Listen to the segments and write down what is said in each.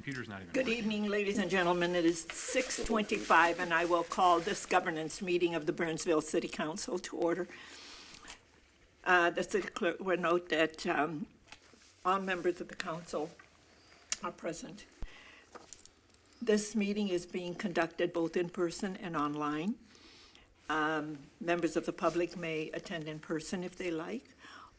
computer's not even Good working. evening, ladies and gentlemen. It is 6:25, and I will call this governance meeting of the Burnsville City Council to order. The city clerk will note that all members of the council are present. This meeting is being conducted both in person and online. Members of the public may attend in person if they like,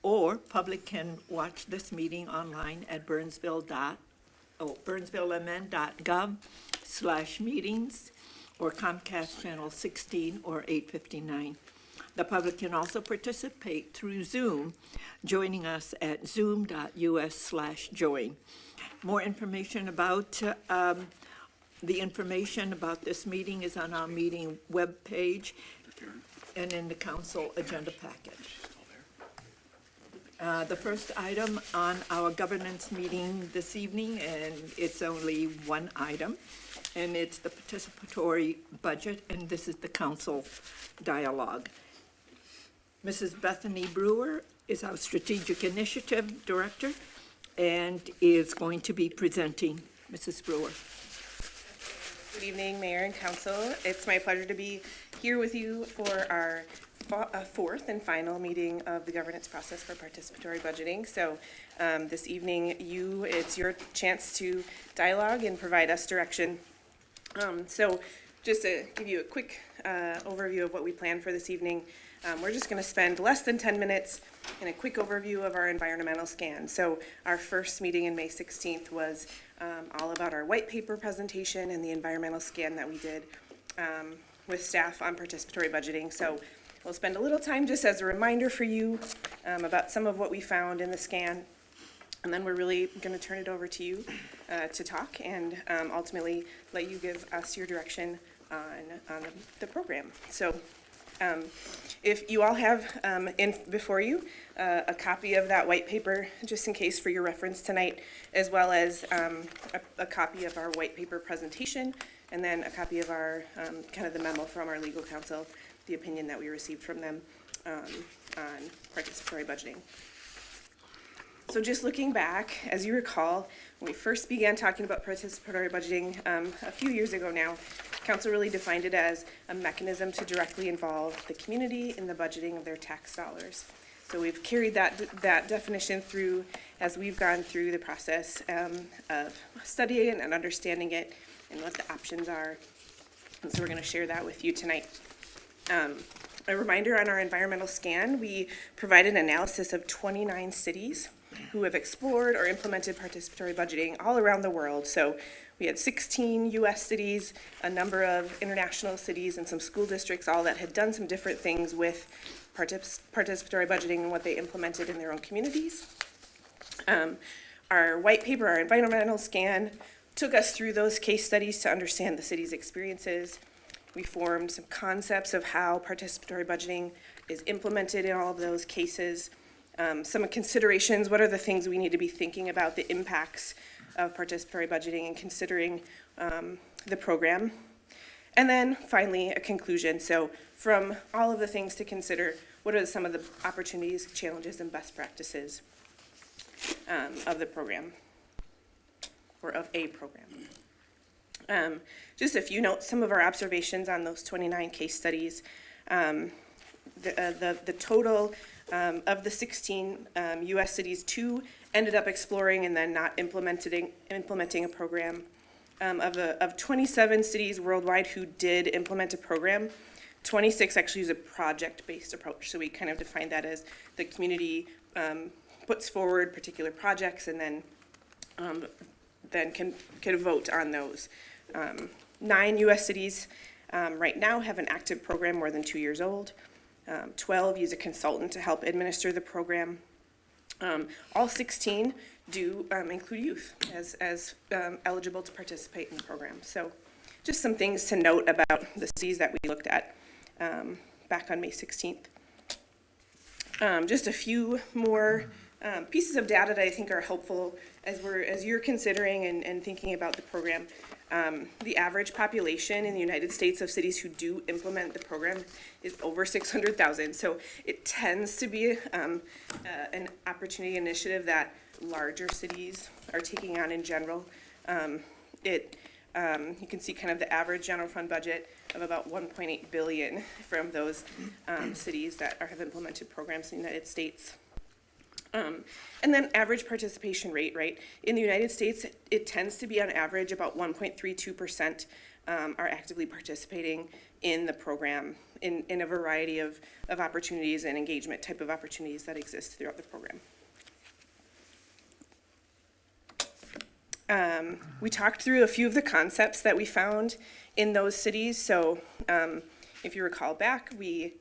or public can watch this meeting online at burnsvillemn.gov/meetings or Comcast Channel 16 or 859. The public can also participate through Zoom, joining us at zoom.us/join. More information about the information about this meeting is on our meeting webpage and in the council agenda package. The first item on our governance meeting this evening, and it's only one item, and it's the participatory budget, and this is the council dialogue. Mrs. Bethany Brewer is our Strategic Initiative Director and is going to be presenting. Mrs. Brewer. Good evening, Mayor and Council. It's my pleasure to be here with you for our fourth and final meeting of the governance process for participatory budgeting. So this evening, it's your chance to dialogue and provide us direction. So just to give you a quick overview of what we plan for this evening, we're just going to spend less than 10 minutes in a quick overview of our environmental scan. So our first meeting in May 16th was all about our white paper presentation and the environmental scan that we did with staff on participatory budgeting. So we'll spend a little time just as a reminder for you about some of what we found in the scan. And then we're really going to turn it over to you to talk and ultimately let you give us your direction on the program. So if you all have before you a copy of that white paper, just in case for your reference tonight, as well as a copy of our white paper presentation, and then a copy of our kind of the memo from our legal counsel, the opinion that we received from them on participatory budgeting. So just looking back, as you recall, when we first began talking about participatory budgeting a few years ago now, Council really defined it as a mechanism to directly involve the community in the budgeting of their tax dollars. So we've carried that definition through as we've gone through the process of studying it and understanding it and what the options are. And so we're going to share that with you tonight. A reminder on our environmental scan, we provided an analysis of 29 cities who have explored or implemented participatory budgeting all around the world. So we had 16 U.S. cities, a number of international cities, and some school districts, all that had done some different things with participatory budgeting and what they implemented in their own communities. Our white paper, our environmental scan, took us through those case studies to understand the city's experiences. We formed some concepts of how participatory budgeting is implemented in all of those cases. Some considerations, what are the things we need to be thinking about, the impacts of participatory budgeting and considering the program. And then finally, a conclusion. So from all of the things to consider, what are some of the opportunities, challenges, and best practices of the program, or of a program. Just a few notes, some of our observations on those 29 case studies. The total of the 16 U.S. cities, 2 ended up exploring and then not implementing a program. Of 27 cities worldwide who did implement a program, 26 actually use a project-based approach. So we kind of define that as the community puts forward particular projects and then can vote on those. 9 U.S. cities right now have an active program more than 2 years old. 12 use a consultant to help administer the program. All 16 do include youth as eligible to participate in the program. So just some things to note about the cities that we looked at back on May 16th. Just a few more pieces of data that I think are helpful as you're considering and thinking about the program. The average population in the United States of cities who do implement the program is over 600,000. So it tends to be an opportunity initiative that larger cities are taking on in general. You can see kind of the average general fund budget of about 1.8 billion from those cities that have implemented programs in the United States. And then average participation rate, right? In the United States, it tends to be on average about 1.32% are actively participating in the program in a variety of opportunities and engagement type of opportunities that exist throughout the program. We talked through a few of the concepts that we found in those cities. So if you recall back, we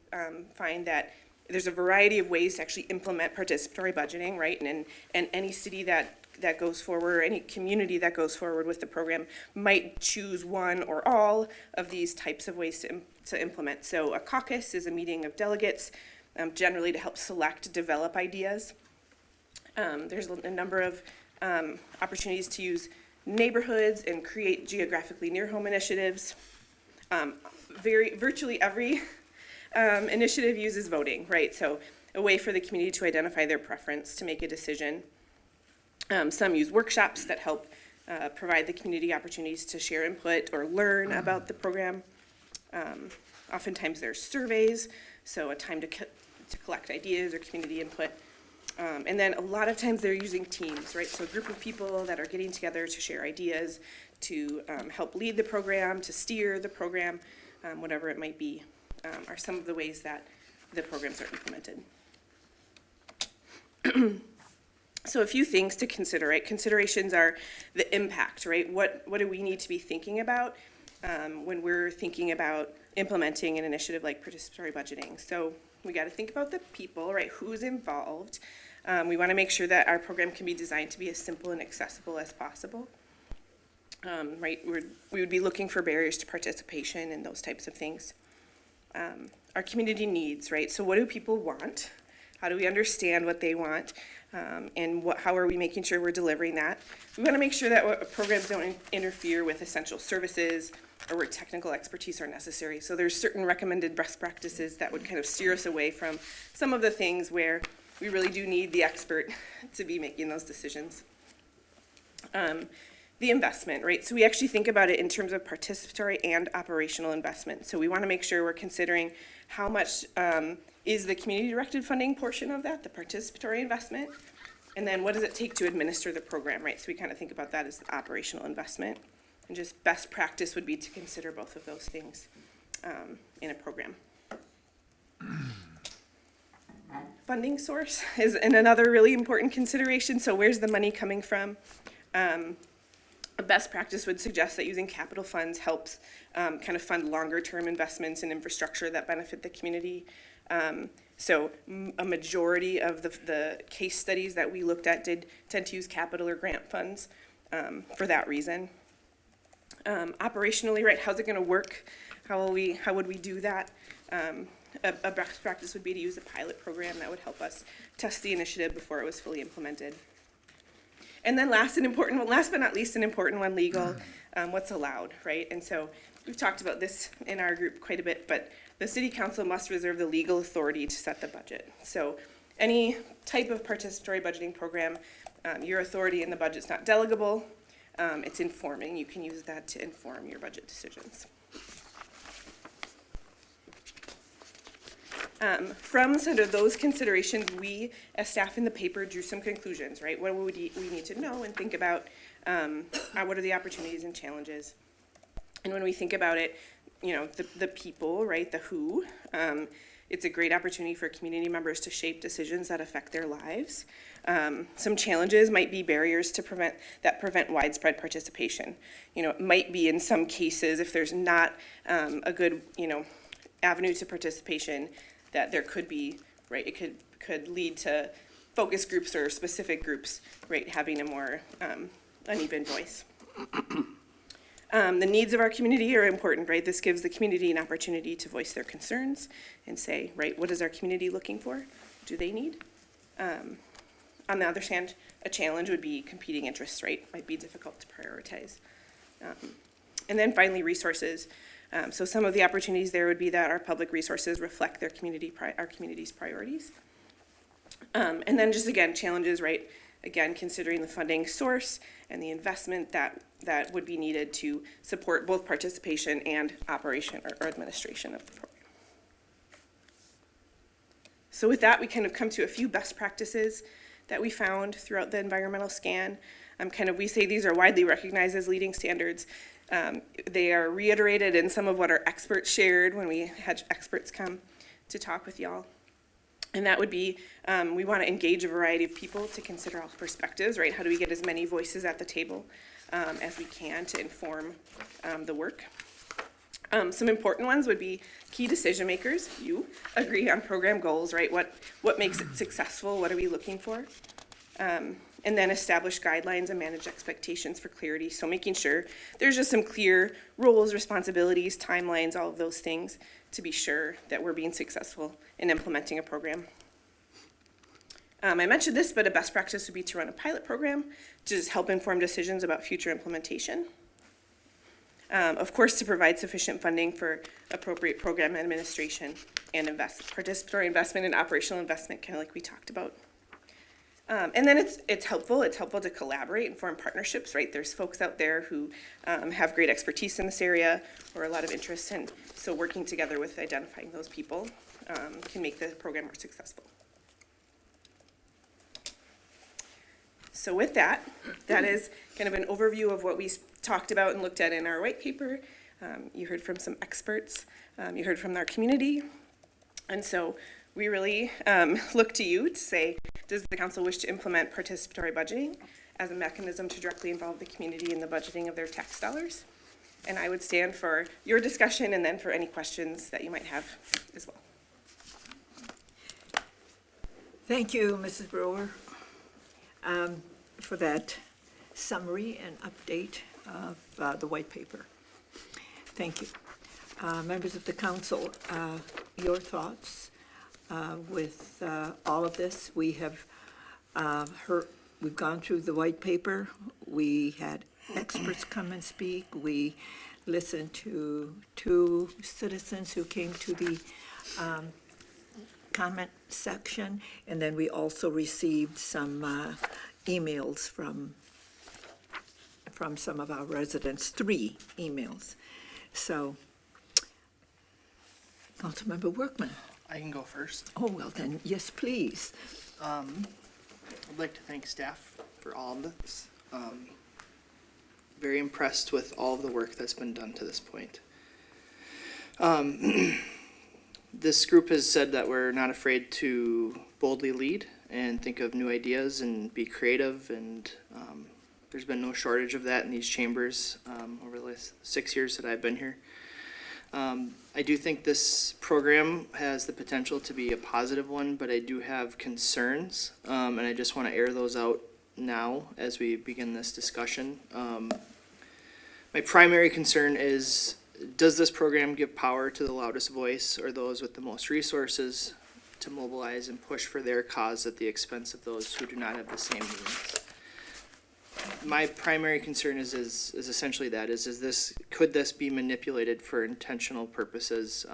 find that there's a variety of ways to actually implement participatory budgeting, right? And any city that goes forward, or any community that goes forward with the program might choose one or all of these types of ways to implement. So a caucus is a meeting of delegates, generally to help select, develop ideas. There's a number of opportunities to use neighborhoods and create geographically near home initiatives. Virtually every initiative uses voting, right? So a way for the community to identify their preference to make a decision. Some use workshops that help provide the community opportunities to share input or learn about the program. Oftentimes there's surveys, so a time to collect ideas or community input. And then a lot of times they're using teams, right? So a group of people that are getting together to share ideas, to help lead the program, to steer the program, whatever it might be, are some of the ways that the programs are implemented. So a few things to consider, right? Considerations are the impact, right? What do we need to be thinking about when we're thinking about implementing an initiative like participatory budgeting? So we got to think about the people, right? Who's involved? We want to make sure that our program can be designed to be as simple and accessible as possible. Right? We would be looking for barriers to participation and those types of things. Our community needs, right? So what do people want? How do we understand what they want? And how are we making sure we're delivering that? We want to make sure that programs don't interfere with essential services or where technical expertise are necessary. So there's certain recommended best practices that would kind of steer us away from some of the things where we really do need the expert to be making those decisions. The investment, right? So we actually think about it in terms of participatory and operational investment. So we want to make sure we're considering how much is the community-directed funding portion of that, the participatory investment, and then what does it take to administer the program, right? So we kind of think about that as the operational investment. And just best practice would be to consider both of those things in a program. Funding source is another really important consideration. So where's the money coming from? A best practice would suggest that using capital funds helps kind of fund longer term investments in infrastructure that benefit the community. So a majority of the case studies that we looked at did tend to use capital or grant funds for that reason. Operationally, right, how's it going to work? How would we do that? A best practice would be to use a pilot program that would help us test the initiative before it was fully implemented. And then last but not least, an important one, legal, what's allowed, right? And so we've talked about this in our group quite a bit, but the city council must reserve the legal authority to set the budget. So any type of participatory budgeting program, your authority in the budget's not delegable, it's informing. You can use that to inform your budget decisions. From sort of those considerations, we as staff in the paper drew some conclusions, right? What would we need to know and think about? What are the opportunities and challenges? And when we think about it, you know, the people, right, the who, it's a great opportunity for community members to shape decisions that affect their lives. Some challenges might be barriers to prevent widespread participation. You know, it might be in some cases, if there's not a good, you know, avenue to participation, that there could be, right, it could lead to focus groups or specific groups, right, having a more uneven voice. The needs of our community are important, right? This gives the community an opportunity to voice their concerns and say, right, what is our community looking for? Do they need? On the other hand, a challenge would be competing interests, right? Might be difficult to prioritize. And then finally, resources. So some of the opportunities there would be that our public resources reflect our community's priorities. And then just again, challenges, right? again, considering the funding source and the investment that would be needed to support both participation and operation or administration of the program. So with that, we kind of come to a few best practices that we found throughout the environmental scan. We say these are widely recognized as leading standards. They are reiterated in some of what our experts shared when we had experts come to talk with y'all. And that would be, we want to engage a variety of people to consider all perspectives, right? How do we get as many voices at the table as we can to inform the work? Some important ones would be key decision makers. You agree on program goals, right? What makes it successful? What are we looking for? And then establish guidelines and manage expectations for clarity. So making sure there's just some clear roles, responsibilities, timelines, all of those things to be sure that we're being successful in implementing a program. I mentioned this, but a best practice would be to run a pilot program to just help inform decisions about future implementation. Of course, to provide sufficient funding for appropriate program administration and participatory investment and operational investment, kind of like we talked about. And then it's helpful to collaborate and form partnerships, right? There's folks out there who have great expertise in this area or a lot of interest, and so working together with identifying those people can make the program more successful. So with that is kind of an overview of what we talked about and looked at in our white paper. You heard from some experts, you heard from our community, and so we really look to you to say, does the council wish to implement participatory budgeting as a mechanism to directly involve the community in the budgeting of their tax dollars? And I would stand for your discussion and then for any questions that you might have as well. Thank you, Mrs. Brewer, for that summary and update of the white paper. Thank you. Members of the council, your thoughts with all of this? We have we've gone through the white paper. We had experts come and speak. We listened to 2 citizens who came to the comment section, and then we also received some emails from some of our residents, 3 emails. So, Councilmember Workman. I can go first. Oh, well then, yes, please. I'd like to thank staff for all of this. Very impressed with all of the work that's been done to this point. This group has said that we're not afraid to boldly lead and think of new ideas and be creative, and there's been no shortage of that in these chambers over the last 6 years that I've been here. I do think this program has the potential to be a positive one, but I do have concerns, and I just want to air those out now as we begin this discussion. My primary concern is, does this program give power to the loudest voice or those with the most resources to mobilize and push for their cause at the expense of those who do not have the same means? My primary concern is essentially that, could this be manipulated for intentional purposes?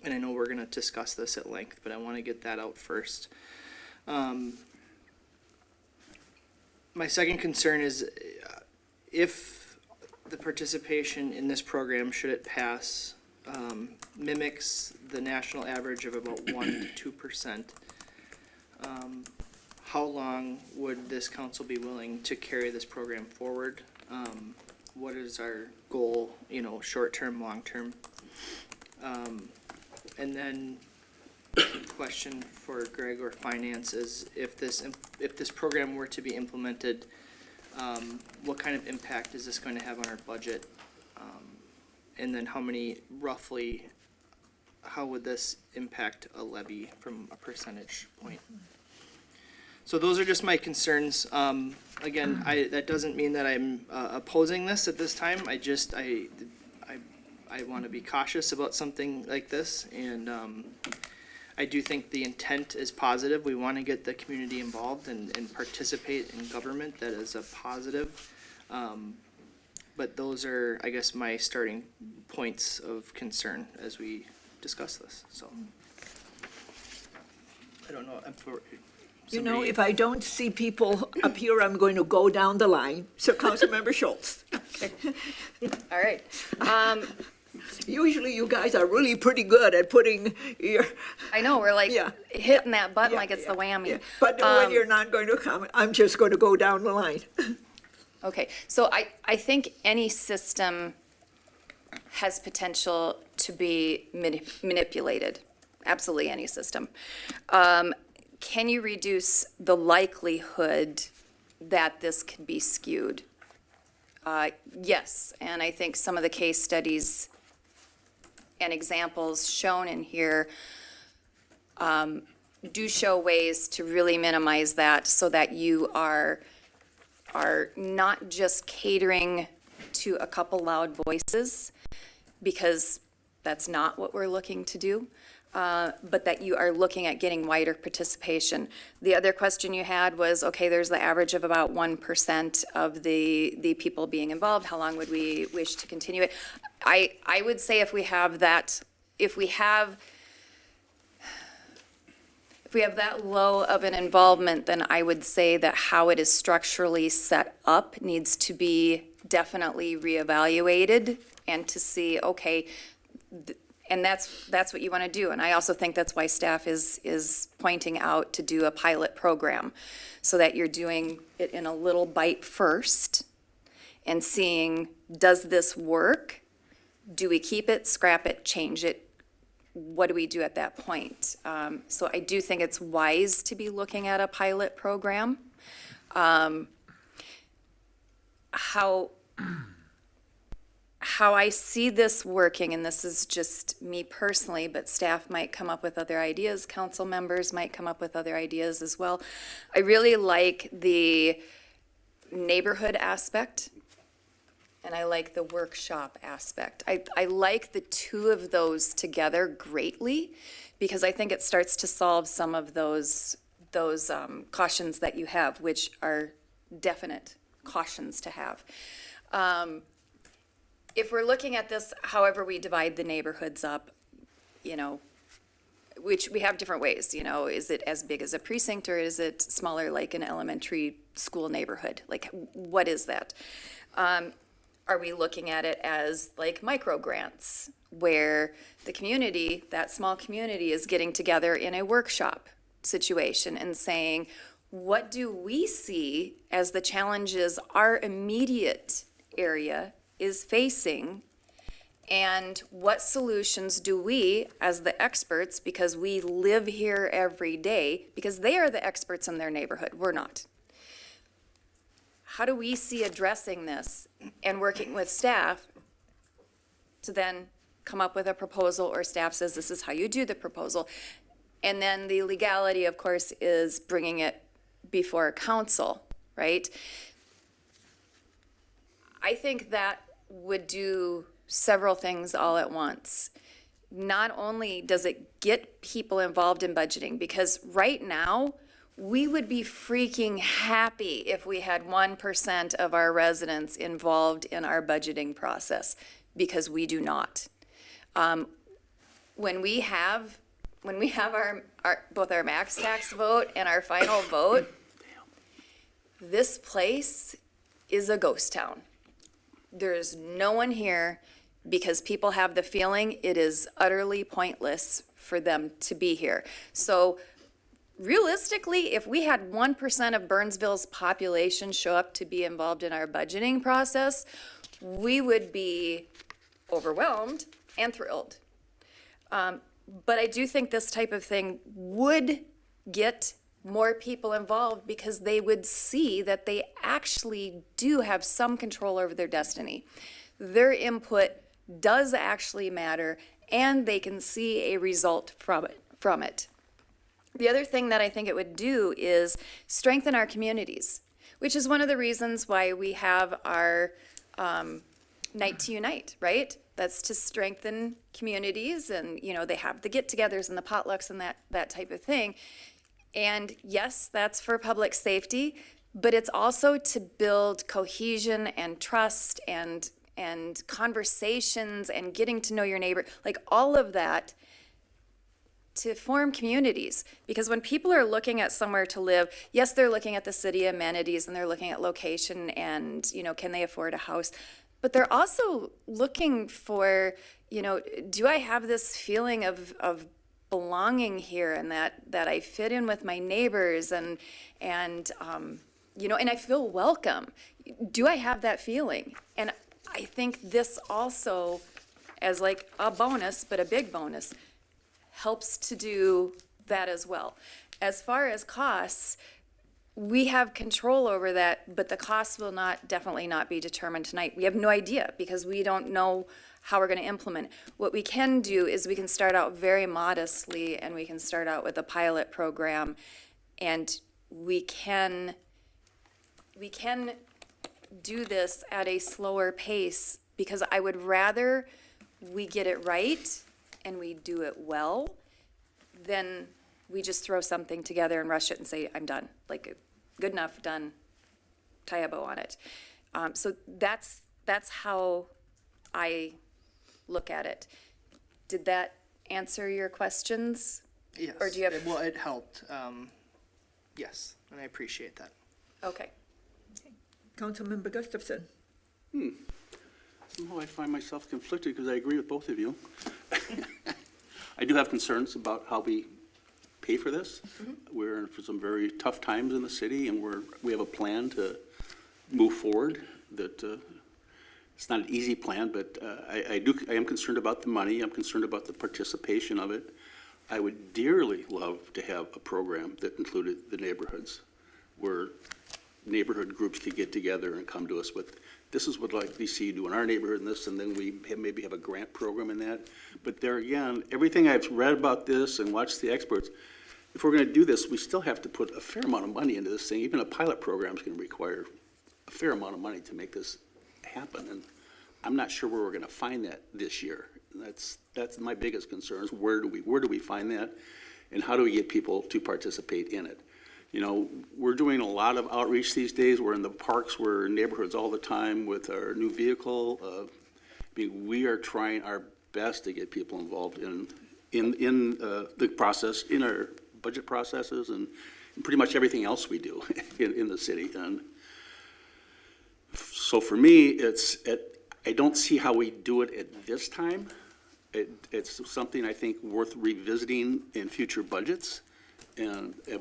And I know we're gonna discuss this at length, but I wanna get that out first. My second concern is if the participation in this program, should it pass, mimics the national average of about 1 to 2%, how long would this council be willing to carry this program forward? What is our goal, short-term, long-term? And then question for Greg or Finance is, if this program were to be implemented, what kind of impact is this going to have on our budget? And then how would this impact a levy from a percentage point? So those are just my concerns. Again, that doesn't mean that I'm opposing this at this time. I want to be cautious about something like this, and I do think the intent is positive. We want to get the community involved and participate in government. That is a positive. But those are, I guess, my starting points of concern as we discuss this. So I don't know. You know, somebody- if I don't see people up here, I'm going to go down the line. So Councilmember Schultz. All right. Usually you guys are really pretty good at putting your, I know, we're like Yeah. hitting that button Yeah, like it's the whammy. yeah. But when you're not going to come, I'm just going to go down the line. Okay, so I think any system has potential to be manipulated. Absolutely any system. Can you reduce the likelihood that this could be skewed? Yes, and I think some of the case studies and examples shown in here do show ways to really minimize that so that you are not just catering to a couple loud voices, because that's not what we're looking to do, but that you are looking at getting wider participation. The other question you had was, okay, there's the average of about 1% of the people being involved. How long would we wish to continue it? I would say if we have that low of an involvement, then I would say that how it is structurally set up needs to be definitely reevaluated, and to see, okay, and that's what you want to do. And I also think that's why staff is pointing out to do a pilot program, so that you're doing it in a little bite first and seeing, does this work? Do we keep it, scrap it, change it? What do we do at that point? So I do think it's wise to be looking at a pilot program. How I see this working, and this is just me personally, but staff might come up with other ideas, council members might come up with other ideas as well. I really like the neighborhood aspect, and I like the workshop aspect. I like the two of those together greatly, because I think it starts to solve some of those cautions that you have, which are definite cautions to have. If we're looking at this, however we divide the neighborhoods up, you know, which we have different ways, you know, is it as big as a precinct, or is it smaller like an elementary school neighborhood? Like, what is that? Are we looking at it as like micro grants, where the community, that small community, is getting together in a workshop situation and saying, what do we see as the challenges our immediate area is facing, and what solutions do we, as the experts, because we live here every day, because they are the experts in their neighborhood, we're not. How do we see addressing this and working with staff to then come up with a proposal, or staff says this is how you do the proposal? And then the legality, of course, is bringing it before council, right? I think that would do several things all at once. Not only does it get people involved in budgeting, because right now, we would be freaking happy if we had 1% of our residents involved in our budgeting process, because we do not. When we have our both our max tax vote and our final vote, this place is a ghost town. There's no one here, because people have the feeling it is utterly pointless for them to be here. So realistically, if we had 1% of Burnsville's population show up to be involved in our budgeting process, we would be overwhelmed and thrilled. But I do think this type of thing would get more people involved, because they would see that they actually do have some control over their destiny. Their input does actually matter, and they can see a result from it. The other thing that I think it would do is strengthen our communities, which is one of the reasons why we have our Night to Unite, right? That's to strengthen communities, and, you know, they have the get-togethers and the potlucks and that type of thing. And yes, that's for public safety, but it's also to build cohesion and trust and conversations and getting to know your neighbor. Like, all of that to form communities. Because when people are looking at somewhere to live, yes, they're looking at the city amenities and they're looking at location and, you know, can they afford a house? But they're also looking for, you know, do I have this feeling of belonging here and that I fit in with my neighbors and you know, and I feel welcome. Do I have that feeling? And I think this also, as like a bonus, but a big bonus, helps to do that as well. As far as costs, we have control over that, but the costs will definitely not be determined tonight. We have no idea because we don't know how we're going to implement. What we can do is we can start out very modestly and we can start out with a pilot program, and we can do this at a slower pace because I would rather we get it right and we do it well than we just throw something together and rush it and say, I'm done. Like, good enough, done, tie a bow on it. So that's how I look at it. Did that answer your questions? Yes. Or do you have? Well, it helped. Yes, and I appreciate that. Okay. Councilmember Gustafson. Somehow I find myself conflicted because I agree with both of you. I do have concerns about how we pay for this. We're in for some very tough times in the city, and we have a plan to move forward. That it's not an easy plan, but I am concerned about the money. I'm concerned about the participation of it. I would dearly love to have a program that included the neighborhoods, where neighborhood groups could get together and come to us with, this is what I'd like to see you do in our neighborhood and this, and then we maybe have a grant program in that. But there again, everything I've read about this and watched the experts, if we're going to do this, we still have to put a fair amount of money into this thing. Even a pilot program is going to require a fair amount of money to make this happen. And I'm not sure where we're going to find that this year. That's my biggest concern, is where do we find that, and how do we get people to participate in it? You know, we're doing a lot of outreach these days. We're in the parks, we're in neighborhoods all the time with our new vehicle. I mean, we are trying our best to get people involved in the process, in our budget processes, and pretty much everything else we do in the city. And so for me, I don't see how we do it at this time. It's something I think worth revisiting in future budgets.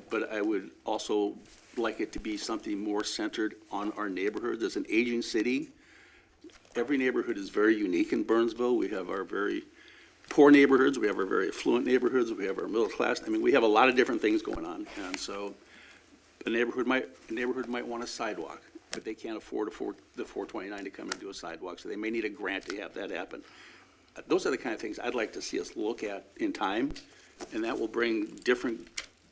But I would also like it to be something more centered on our neighborhoods. As an aging city, every neighborhood is very unique in Burnsville. We have our very poor neighborhoods, we have our very affluent neighborhoods, we have our middle class. I mean, we have a lot of different things going on. And so a neighborhood might want a sidewalk, but they can't afford the 429 to come and do a sidewalk, so they may need a grant to have that happen. Those are the kind of things I'd like to see us look at in time, and that will bring different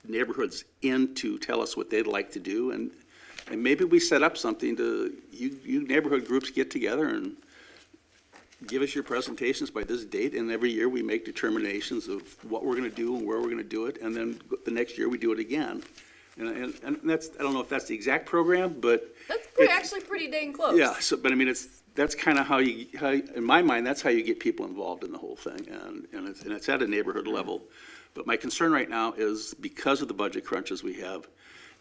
neighborhoods in to tell us what they'd like to do, and maybe we set up something to, you neighborhood groups get together and give us your presentations by this date, and every year we make determinations of what we're gonna do and where we're gonna do it, and then the next year we do it again. And that's, I don't know if that's the exact program, but. That's actually pretty dang close. Yeah, so, but I mean, that's kind of how in my mind, that's how you get people involved in the whole thing, and it's at a neighborhood level. But my concern right now is because of the budget crunches we have,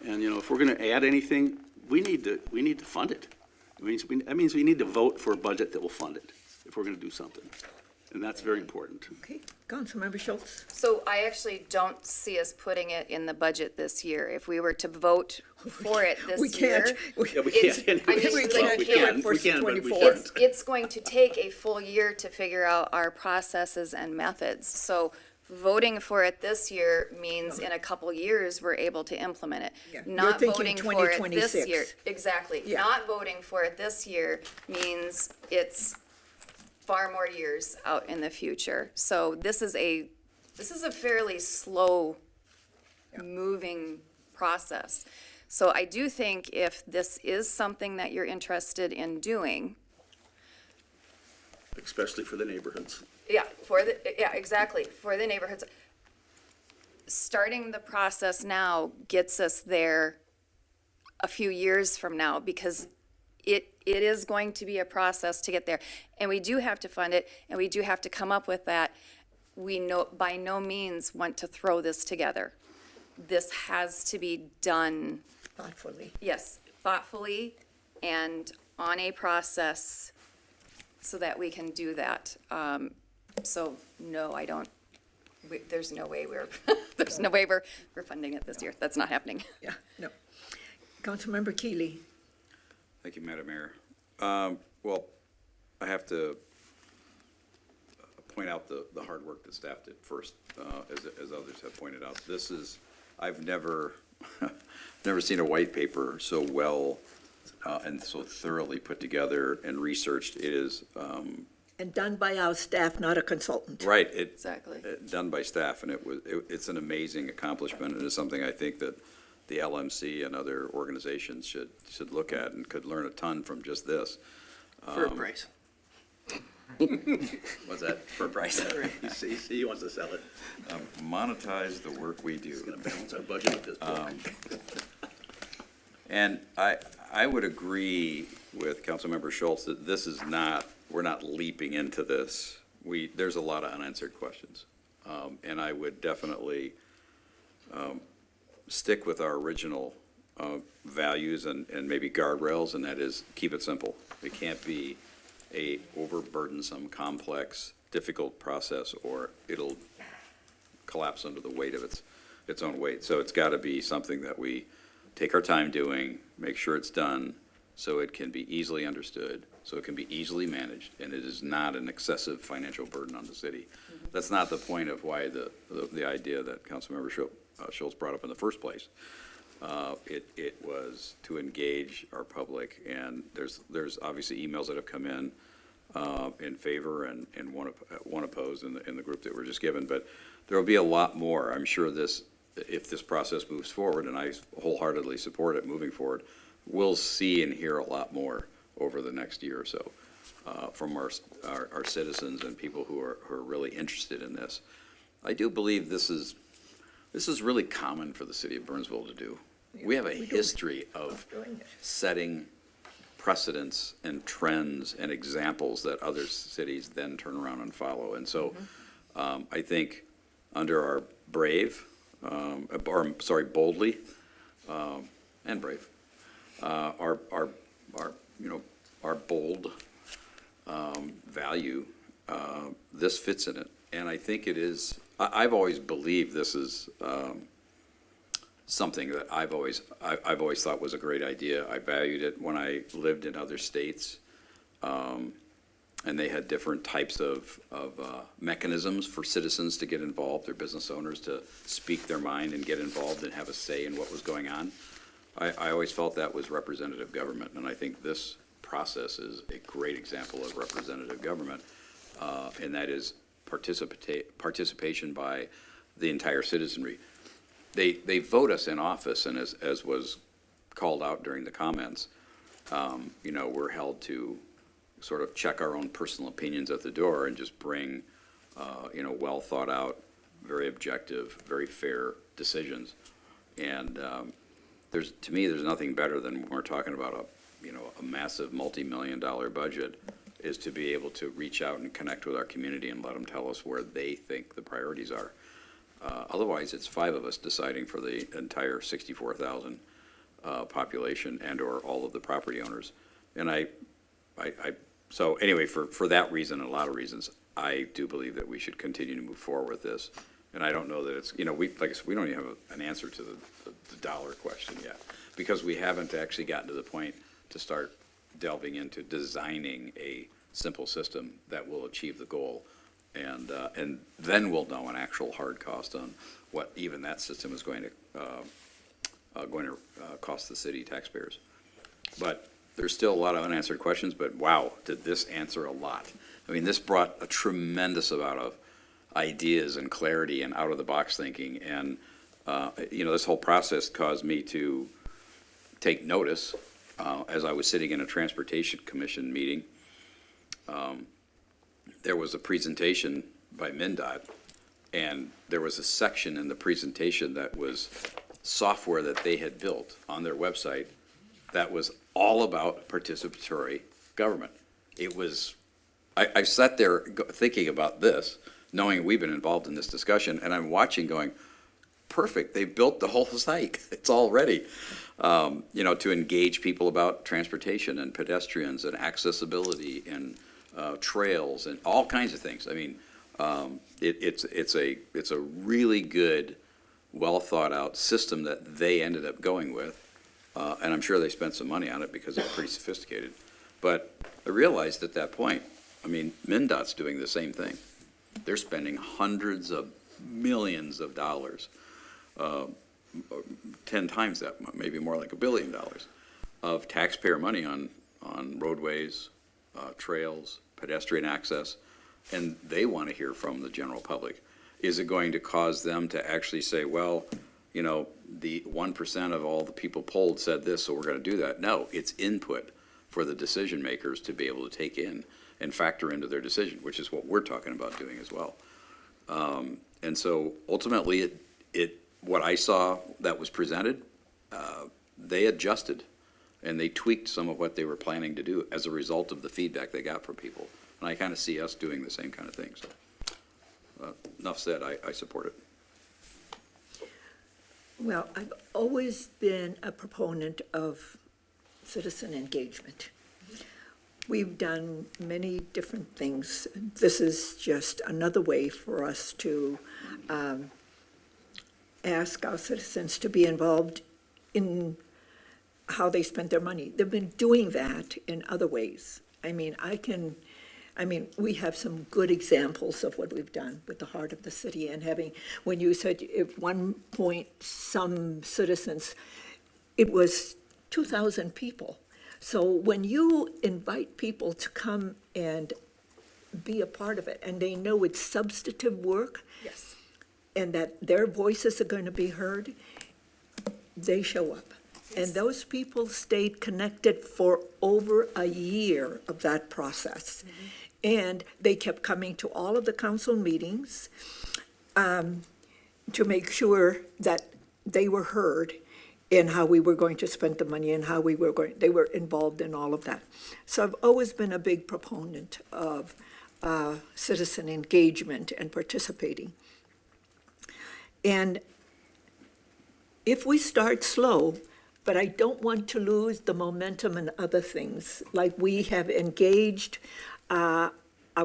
and, you know, if we're going to add anything, we need to fund it. That means we need to vote for a budget that will fund it if we're going to do something, and that's very important. Okay, Councilmember Schultz. So I actually don't see us putting it in the budget this year. If we were to vote for it this We year. can't. Yeah, we It's- can't. I mean, We like, can't We do it can, for we can, but we 24. shouldn't. It's going to take a full year to figure out our processes and methods. So voting for it this year means in a couple years, we're able to implement it. Yeah, you're Not thinking voting for it this 2026. year. Exactly. Yeah. Not voting for it this year means it's far more years out in the future. So this is a fairly slow moving process. So I do think if this is something that you're interested in doing, Especially for the neighborhoods. exactly, for the neighborhoods. Starting the process now gets us there a few years from now, because it is going to be a process to get there. And we do have to fund it, and we do have to come up with that. by no means want to throw this together. This has to be done, Thoughtfully. yes, thoughtfully and on a process so that we can do that. So, no, I don't, there's no way there's no way we're funding it this year. That's not happening. Yeah, no. Councilmember Keeley. Thank you, Madam Mayor. Well, I have to point out the hard work that staff did first, as others have pointed out. This is, I've never, never seen a white paper so well and so thoroughly put together and researched. It is, And done by our staff, not a consultant. right, Exactly. done by staff, and it's an amazing accomplishment, and it's something I think that the LMC and other organizations should look at and could learn a ton from just this. For a price. What's that? For a price. See, he wants to sell it. Monetize the work we do. He's gonna balance our budget with this book. And I would agree with Councilmember Schultz that this is not, we're not leaping into this. There's a lot of unanswered questions. And I would definitely stick with our original values and maybe guardrails, and that is keep it simple. It can't be a overburdensome, complex, difficult process, or it'll collapse under the weight of its own weight. So it's got to be something that we take our time doing, make sure it's done, so it can be easily understood, so it can be easily managed, and it is not an excessive financial burden on the city. That's not the point of why the idea that Councilmember Schultz brought up in the first place. It was to engage our public, and there's obviously emails that have come in favor and one opposed in the group that were just given, but there will be a lot more. I'm sure if this process moves forward, and I wholeheartedly support it moving forward, we'll see and hear a lot more over the next year or so from our citizens and people who are really interested in this. I do believe this is really common for the city of Burnsville to do. We have a history of setting precedents and trends and examples that other cities then turn around and follow. And so I think under our boldly and brave, our bold value, this fits in it. And I think it is, I've always believed this is something that I've always thought was a great idea. I valued it when I lived in other states, and they had different types of mechanisms for citizens to get involved, or business owners to speak their mind and get involved and have a say in what was going on. I always felt that was representative government, and I think this process is a great example of representative government, and that is participation by the entire citizenry. They vote us in office, and as was called out during the comments, we're held to sort of check our own personal opinions at the door and just bring, well thought out, very objective, very fair decisions. And to me, there's nothing better than when we're talking about a massive multi-million-dollar budget, is to be able to reach out and connect with our community and let them tell us where they think the priorities are. Otherwise, it's 5 of us deciding for the entire 64,000 population and/or all of the property owners. And so anyway, for that reason and a lot of reasons, I do believe that we should continue to move forward with this. And I don't know that it's, like I said, we don't even have an answer to the dollar question yet, because we haven't actually gotten to the point to start delving into designing a simple system that will achieve the goal. And then we'll know an actual hard cost on what even that system is going to cost the city taxpayers. But there's still a lot of unanswered questions, but wow, did this answer a lot. I mean, this brought a tremendous amount of ideas and clarity and out-of-the-box thinking. And, this whole process caused me to take notice as I was sitting in a Transportation Commission meeting. There was a presentation by MnDOT, and there was a section in the presentation that was software that they had built on their website that was all about participatory government. It was, I sat there thinking about this, knowing we've been involved in this discussion, and I'm watching going, perfect, they've built the whole site, it's all ready. You know, to engage people about transportation and pedestrians and accessibility and trails and all kinds of things. I mean, it's a really good, well-thought-out system that they ended up going with. And I'm sure they spent some money on it because it's pretty sophisticated. But I realized at that point, I mean, MnDOT's doing the same thing. They're spending hundreds of millions of dollars, 10 times that, maybe more like $1 billion of taxpayer money on roadways, trails, pedestrian access, and they want to hear from the general public. Is it going to cause them to actually say, well, you know, the 1% of all the people polled said this, so we're going to do that? No, it's input for the decision makers to be able to take in and factor into their decision, which is what we're talking about doing as well. And so ultimately, what I saw that was presented, they adjusted and they tweaked some of what they were planning to do as a result of the feedback they got from people. And I kind of see us doing the same kind of thing. So enough said, I support it. Well, I've always been a proponent of citizen engagement. We've done many different things. This is just another way for us to ask our citizens to be involved in how they spend their money. They've been doing that in other ways. I mean, we have some good examples of what we've done with the heart of the city and having, when you said at one point, some citizens, it was 2,000 people. So when you invite people to come and be a part of it, and they know it's substantive work, Yes. and that their voices are going to be heard, they show up. And those people stayed connected for over a year of that process. And they kept coming to all of the council meetings to make sure that they were heard in how we were going to spend the money and how they were involved in all of that. So I've always been a big proponent of citizen engagement and participating. And if we start slow, but I don't want to lose the momentum in other things, like we have engaged, our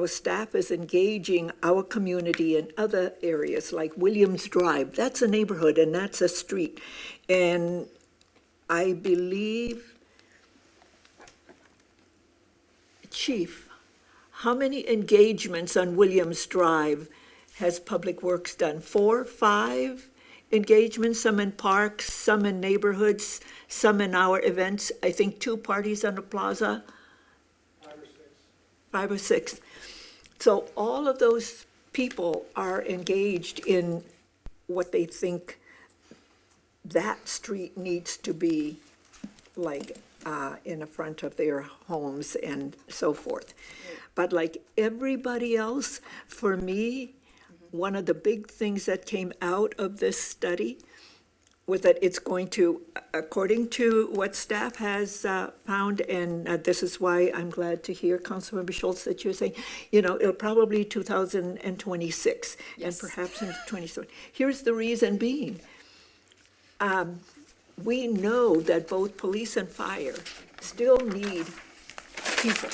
staff is engaging our community in other areas, like Williams Drive. That's a neighborhood and that's a street. And I believe, Chief, how many engagements on Williams Drive has Public Works done? 4, 5 engagements, some in parks, some in neighborhoods, some in our events. I think 2 parties on the plaza. 5 or 6. So all of those people are engaged in what they think that street needs to be like in the front of their homes and so forth. But like everybody else, for me, one of the big things that came out of this study was that it's going to, according to what staff has found, and this is why I'm glad to hear, Councilmember Schultz, that you're saying, you know, it'll probably 2026, Yes. and perhaps into 27. Here's the reason being. We know that both police and fire still need people.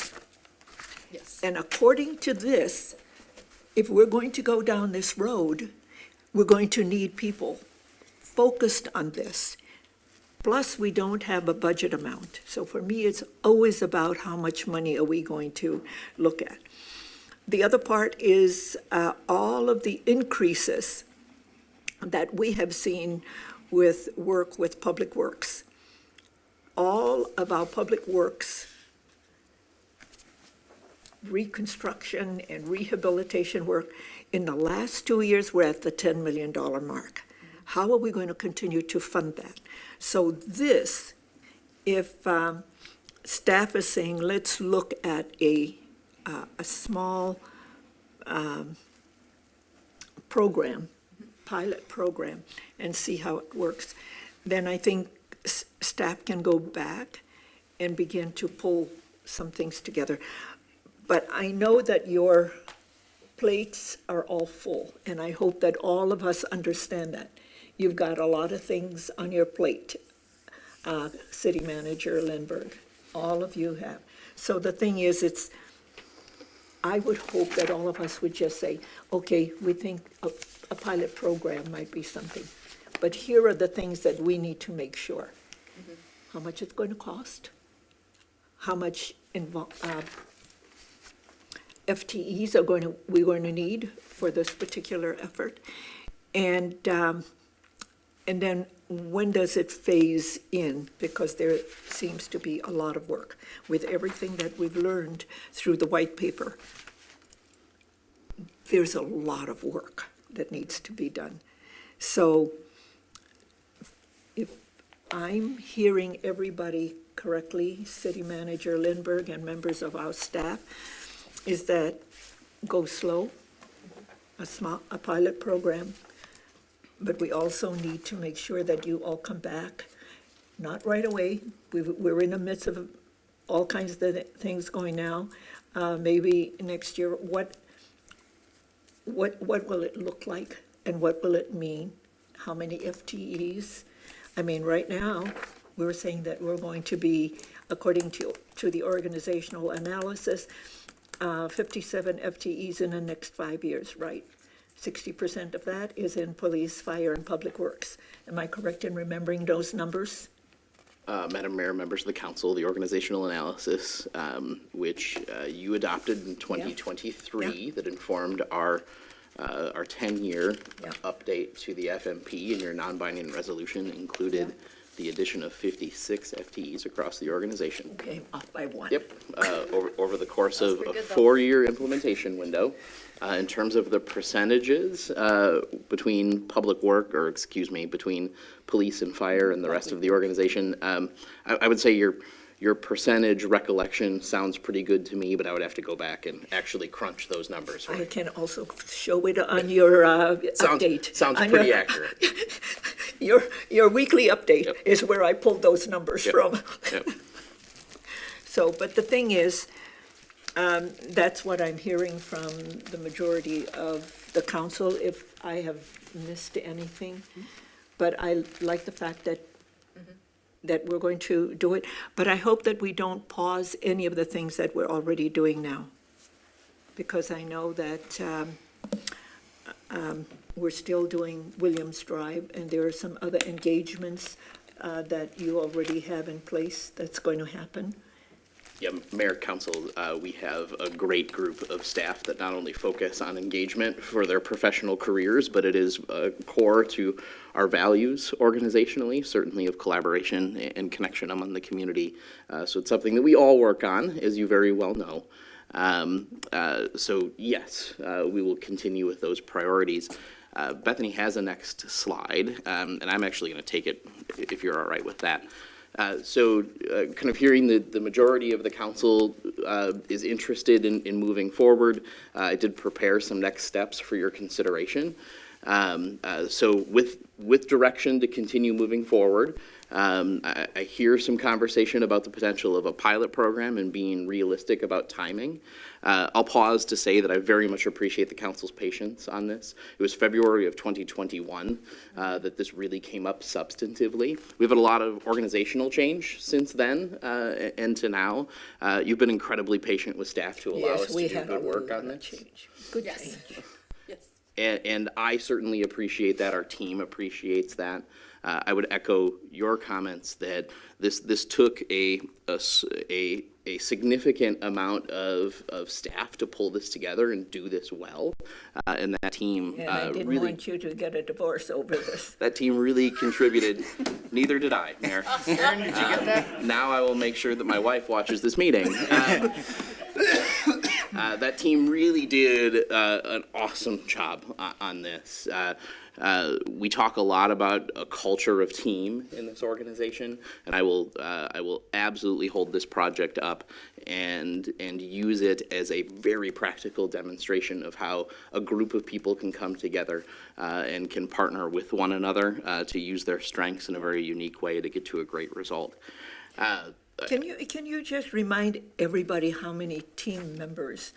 Yes. And according to this, if we're going to go down this road, we're going to need people focused on this. Plus, we don't have a budget amount. So for me, it's always about how much money are we going to look at. The other part is all of the increases that we have seen with work with Public Works. All of our Public Works reconstruction and rehabilitation work in the last 2 years, we're at the $10 million mark. How are we going to continue to fund that? So this, if staff is saying, let's look at a small program, pilot program, and see how it works, then I think staff can go back and begin to pull some things together. But I know that your plates are all full, and I hope that all of us understand that. You've got a lot of things on your plate, City Manager Lindbergh, all of you have. So the thing is, I would hope that all of us would just say, okay, we think a pilot program might be something, but here are the things that we need to make sure. How much it's going to cost? How much FTEs we're going to need for this particular effort? And then when does it phase in? Because there seems to be a lot of work with everything that we've learned through the white paper. There's a lot of work that needs to be done. So if I'm hearing everybody correctly, City Manager Lindbergh and members of our staff, is that go slow, a pilot program, but we also need to make sure that you all come back, not right away. We're in the midst of all kinds of things going now. Maybe next year, what will it look like and what will it mean? How many FTEs? I mean, right now, we're saying that we're going to be, according to the organizational analysis, 57 FTEs in the next 5 years, right? 60% of that is in police, fire, and public works. Am I correct in remembering those numbers? Madam Mayor, members of the council, the organizational analysis, which you adopted in 2023, that informed our 10-year Yeah. update to the FMP, and your non-binding resolution included the addition of 56 FTEs across the organization. Okay, off by one. Yep, over the course of pretty a good, though. 4-year implementation window. In terms of the percentages, between between police and fire and the rest of the organization, I would say your percentage recollection sounds pretty good to me, but I would have to go back and actually crunch those numbers. I can also show it on your update. Sounds On pretty your- accurate. Your weekly update Yep. is where I pulled those numbers Yep. from. Yep. So, but the thing is, that's what I'm hearing from the majority of the council, if I have missed anything. But I like the fact that we're going to do it. But I hope that we don't pause any of the things that we're already doing now. Because I know that we're still doing Williams Drive, and there are some other engagements that you already have in place that's going to happen. Yeah, Mayor, Council, we have a great group of staff that not only focus on engagement for their professional careers, but it is core to our values organizationally, certainly of collaboration and connection among the community. So it's something that we all work on, as you very well know. So yes, we will continue with those priorities. Bethany has a next slide, and I'm actually going to take it if you're all right with that. So kind of hearing the majority of the council is interested in moving forward. I did prepare some next steps for your consideration. So with direction to continue moving forward, I hear some conversation about the potential of a pilot program and being realistic about timing. I'll pause to say that I very much appreciate the council's patience on this. It was February of 2021 that this really came up substantively. We've had a lot of organizational change since then and to now. You've been incredibly patient with staff to allow us to do good work on this. Good Yes. change. Yes. And I certainly appreciate that. Our team appreciates that. I would echo your comments that this took a significant amount of staff to pull this together and do this well. And that team And I didn't really, want you to get a divorce over this. that team really contributed. Neither did I, Mayor. Aaron, did you get that? Now I will make sure that my wife watches this meeting. That team really did an awesome job on this. We talk a lot about a culture of team in this organization, and I will absolutely hold this project up and use it as a very practical demonstration of how a group of people can come together and can partner with one another to use their strengths in a very unique way to get to a great result. Can you just remind everybody how many team members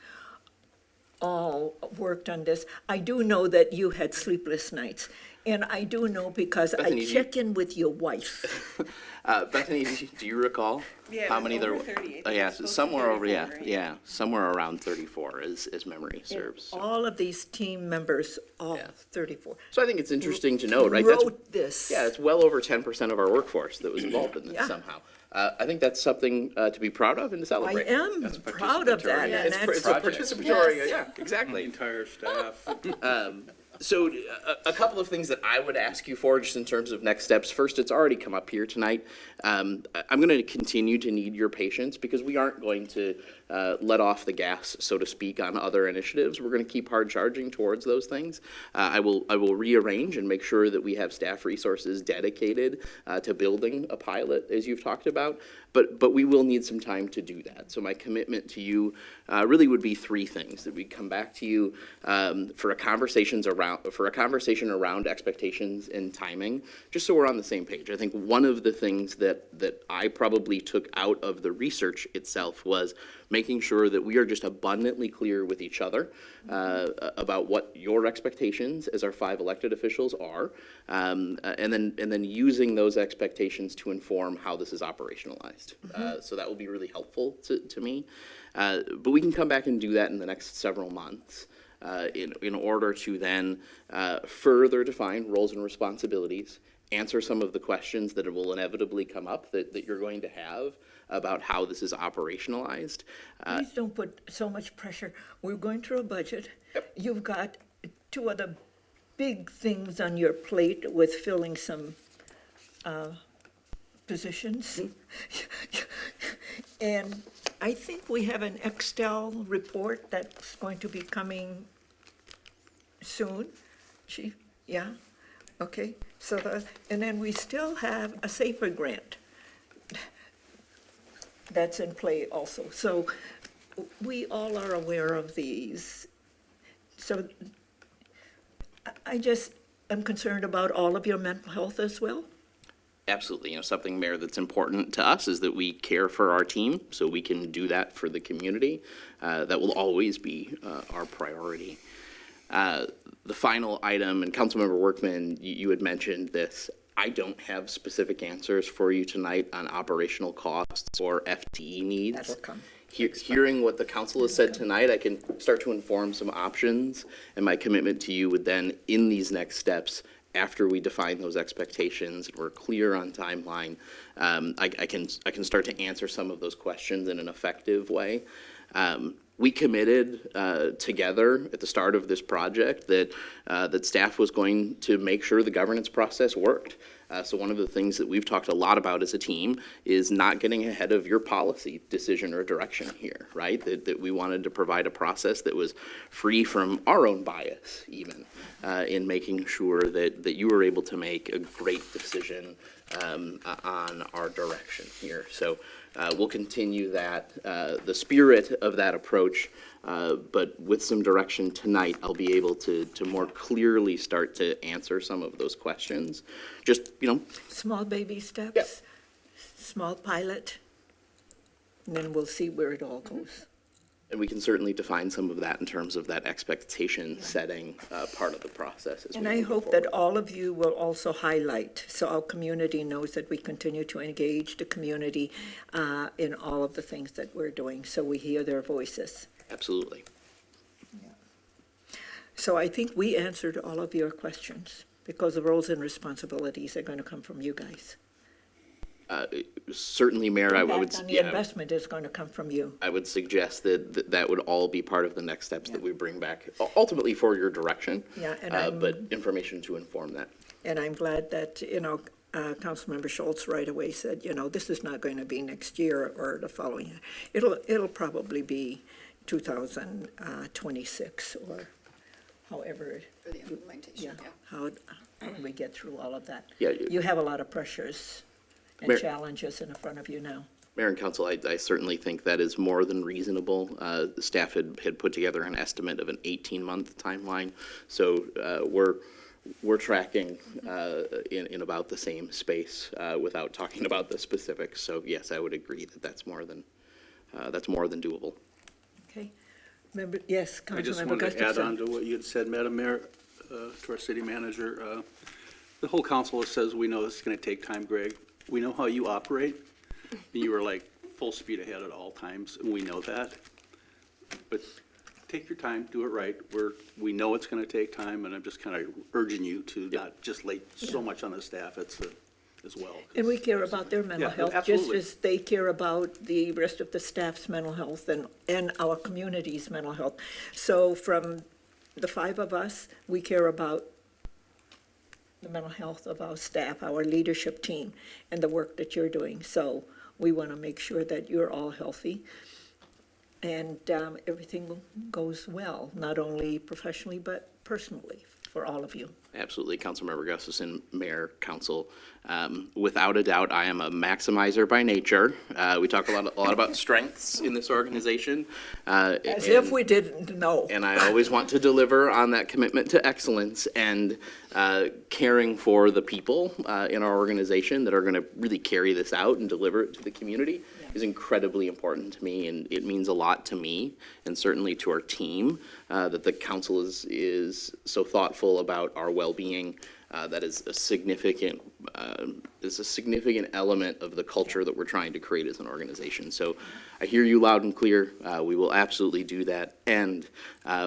all worked on this. I do know that you had sleepless nights, and I do know because Bethany, I do you- check in with your wife. Bethany, do you recall Yeah, it how was many there over were? 30. I think Oh, it yeah, was close to somewhere over, 34, right? yeah, somewhere around 34 as memory serves. So. All of these team members, all Yeah. 34. So I think it's interesting to note, right? That's, Wrote this. yeah, it's well over 10% of our workforce that was involved in this Yeah. somehow. I think that's something to be proud of and to I celebrate. am That's proud of that, participatory. and It's, that's, it's a Project. participatory, yeah, exactly. Entire staff. So a couple of things that I would ask you for just in terms of next steps. First, it's already come up here tonight. I'm going to continue to need your patience because we aren't going to let off the gas, so to speak, on other initiatives. We're going to keep hard charging towards those things. I will rearrange and make sure that we have staff resources dedicated to building a pilot, as you've talked about. But we will need some time to do that. So my commitment to you really would be three things: that we come back to you for a conversation around expectations and timing, just so we're on the same page. I think one of the things that I probably took out of the research itself was making sure that we are just abundantly clear with each other about what your expectations as our 5 elected officials are, and then using those expectations to inform how this is operationalized. So that will be really helpful to me. But we can come back and do that in the next several months in order to then further define roles and responsibilities, answer some of the questions that will inevitably come up that you're going to have about how this is operationalized. please don't put so much pressure. We're going through a budget. You've got 2 other big things on your plate with filling some positions. And I think we have an Excel report that's going to be coming soon. Chief, yeah? Okay, so and then we still have a SAFER grant that's in play also. So we all are aware of these. So I just am concerned about all of your mental health as well. Absolutely. Something, Mayor, that's important to us is that we care for our team, so we can do that for the community. That will always be our priority. The final item, and Councilmember Workman, you had mentioned this. I don't have specific answers for you tonight on operational costs or FTE needs. That'll come. Hearing what the council has said tonight, I can start to inform some options, and my commitment to you would then, in these next steps, after we define those expectations, we're clear on timeline, I can start to answer some of those questions in an effective way. We committed together at the start of this project that staff was going to make sure the governance process worked. So one of the things that we've talked a lot about as a team is not getting ahead of your policy decision or direction here, right? That we wanted to provide a process that was free from our own bias, even, in making sure that you were able to make a great decision on our direction here. So we'll continue that, the spirit of that approach, but with some direction tonight, I'll be able to more clearly start to answer some of those questions. Just, Small baby steps, Yep. small pilot, and then we'll see where it all goes. and we can certainly define some of that in terms of that expectation setting part of the process. As And we I move hope forward. that all of you will also highlight, so our community knows that we continue to engage the community in all of the things that we're doing, so we hear their voices. Absolutely. So I think we answered all of your questions, because the roles and responsibilities are going to come from you guys. Certainly, Mayor, I would, Impact on the yeah, investment is going to come from you. I would suggest that would all be part of the next steps that we bring back, ultimately for your direction. Yeah, and But information to inform that. And I'm glad that, Councilmember Schultz right away said, this is not going to be next year or the following year. It'll probably be 2026 or however. For the implementation, yeah. How we get through all of that. Yeah, You have a lot of pressures and Mayor- challenges in front of you now. Mayor and Council, I certainly think that is more than reasonable. The staff had put together an estimate of an 18-month timeline, so we're tracking in about the same space without talking about the specifics. So yes, I would agree that that's more than doable. Okay. Member, yes, I just Councilmember wanted to add on Gustafson. to what you had said, Madam Mayor, to our city manager. The whole council says, we know this is going to take time, Greg. We know how you operate. You are like full speed ahead at all times, and we know that. But take your time, do it right. We know it's going to take time, and I'm just kind of urging you to not just lay so much on the staff as well. And we care about their mental Yeah, health, just absolutely. as they care about the rest of the staff's mental health and our community's mental health. So from the five of us, we care about the mental health of our staff, our leadership team, and the work that you're doing. So we want to make sure that you're all healthy and everything goes well, not only professionally, but personally for all of you. Absolutely, Councilmember Gustafson, Mayor, Council. Without a doubt, I am a maximizer by nature. We talk a lot about strengths in this organization. As if we didn't know. And I always want to deliver on that commitment to excellence and caring for the people in our organization that are going to really carry this out and deliver it to the community is incredibly important to me, and it means a lot to me and certainly to our team that the council is so thoughtful about our well-being. That is a significant element of the culture that we're trying to create as an organization. So I hear you loud and clear. We will absolutely do that, and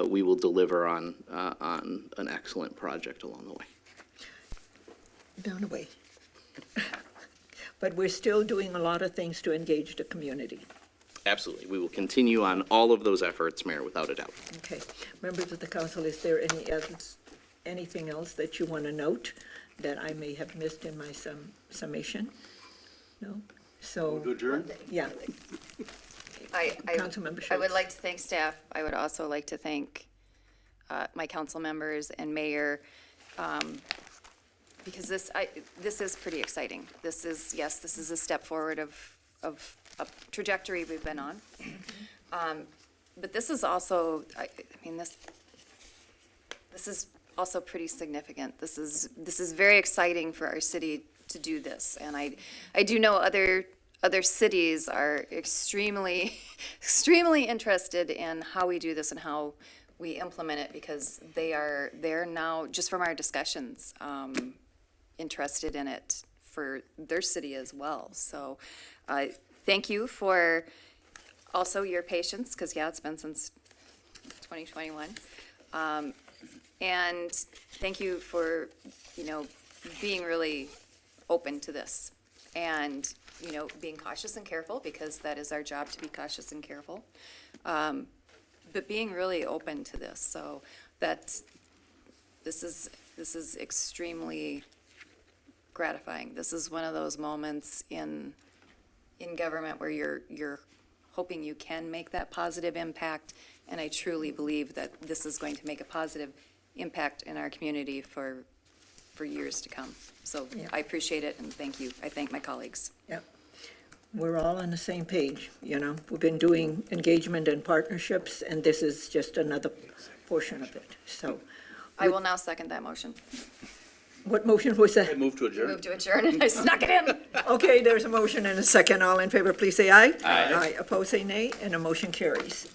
we will deliver on an excellent project along the way. Down the way. But we're still doing a lot of things to engage the community. Absolutely. We will continue on all of those efforts, Mayor, without a doubt. Okay. Members of the council, is there anything else that you want to note that I may have missed in my summation? No? So, To adjourn? yeah, I Councilmember I would Schultz. like to thank staff. I would also like to thank my council members and mayor, because this is pretty exciting. This is a step forward of a trajectory we've been on. But this is also, I mean, this is also pretty significant. This is very exciting for our city to do this. And I do know other cities are extremely interested in how we do this and how we implement it, because they're now, just from our discussions, interested in it for their city as well. So thank you for also your patience, because it's been since 2021. And thank you for, being really open to this and, being cautious and careful, because that is our job, to be cautious and careful. But being really open to this, so that this is extremely gratifying. This is one of those moments in government where you're hoping you can make that positive impact, and I truly believe that this is going to make a positive impact in our community for years to come. So Yeah. I appreciate it, and thank you. I thank my colleagues. Yeah. We're all on the same page, We've been doing engagement and partnerships, and this is just another portion of it. So, I will now second that motion. what motion was that? Move to We adjourn. move to adjourn, and I snuck it in. Okay, there's a motion and a second. All in favor, please say aye. Aye. Opposed, say nay, and the motion carries.